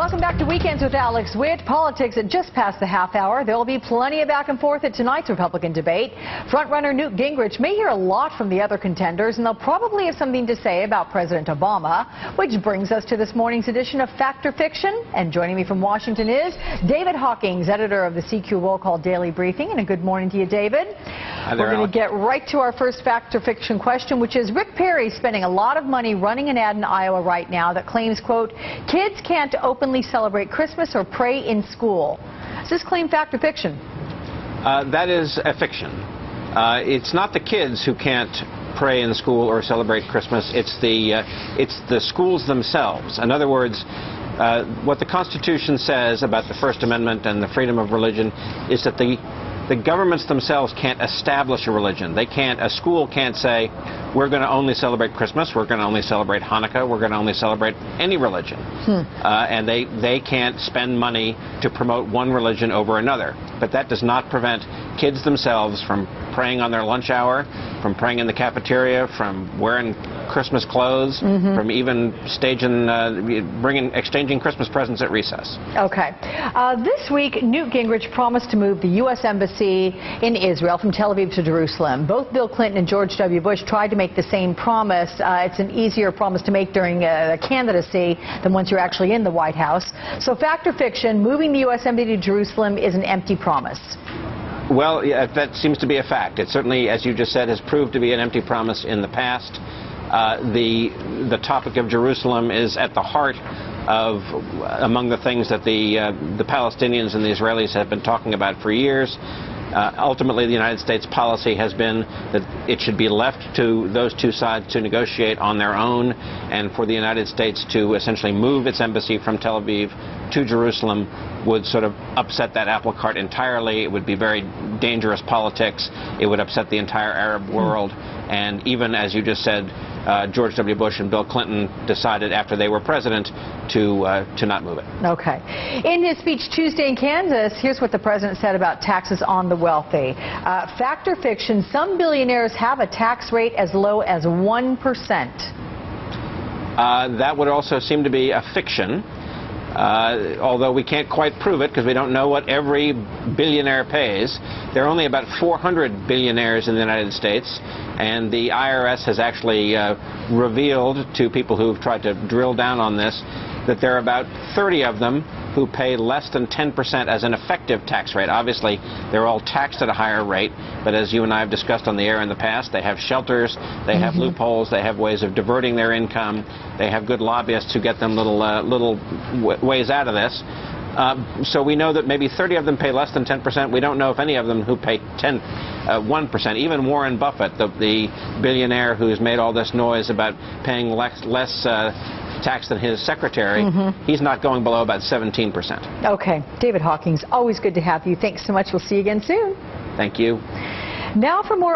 Welcome back to Weekends with Alex Witt. Politics at just past the half hour. There will be plenty of back and forth at tonight's Republican debate. Frontrunner Newt Gingrich may hear a lot from the other contenders, and they'll probably have something to say about President Obama, which brings us to this morning's edition of Fact or Fiction. And joining me from Washington is David Hawkings, editor of the CQ Roll Call Daily Briefing. And a good morning to you, David. Hi there, We're going to get right to our first Fact or Fiction question, which is Rick Perry spending a lot of money running an ad in Iowa right now that claims, quote, kids can't openly celebrate Christmas or pray in school. Is this claim fact or fiction? That is a fiction. It's not the kids who can't pray in school or celebrate Christmas. It's the schools themselves. In other words, what the Constitution says about the First Amendment and the freedom of religion is that the governments themselves can't establish a religion. A school can't say, we're going to only celebrate Christmas, we're going to only celebrate Hanukkah, we're going to only celebrate any religion. And they can't spend money to promote one religion over another. But that does not prevent kids themselves from praying on their lunch hour, from praying in the cafeteria, from wearing Christmas clothes, from even exchanging Christmas presents at recess. Okay. This week, Newt Gingrich promised to move the U.S. Embassy in Israel from Tel Aviv to Jerusalem. Both Bill Clinton and George W. Bush tried to make the same promise. It's an easier promise to make during a candidacy than once you're actually in the White House. So fact or fiction, moving the U.S. Embassy to Jerusalem is an empty promise? Well, yeah, that seems to be a fact. It certainly, as you just said, has proved to be an empty promise in the past. The topic of Jerusalem is at the heart of among the things that the Palestinians and the Israelis have been talking about for years. Ultimately, the United States policy has been that it should be left to those two sides to negotiate on their own, and for the United States to essentially move its embassy from Tel Aviv to Jerusalem would sort of upset that apple cart entirely. It would be very dangerous politics. It would upset the entire Arab world. And even, as you just said, George W. Bush and Bill Clinton decided after they were president to not move it. Okay. In his speech Tuesday in Kansas, here's what the president said about taxes on the wealthy. Fact or fiction, some billionaires have a tax rate as low as 1%. That would also seem to be a fiction. Although we can't quite prove it because we don't know what every billionaire pays. There are only about 400 billionaires in the United States, and the IRS has actually revealed to people who've tried to drill down on this that there are about 30 of them who pay less than 10% as an effective tax rate. Obviously, they're all taxed at a higher rate, but as you and I have discussed on the air in the past, they have shelters, they have loopholes, they have ways of diverting their income, they have good lobbyists who get them little ways out of this. So we know that maybe 30 of them pay less than 10%. We don't know if any of them who pay 1%. Even Warren Buffett, the billionaire who's made all this noise about paying less tax than his secretary, he's not going below about 17%. Okay. David Hawkings, always good to have you. Thanks so much. We'll see you again soon. Thank you. Now for more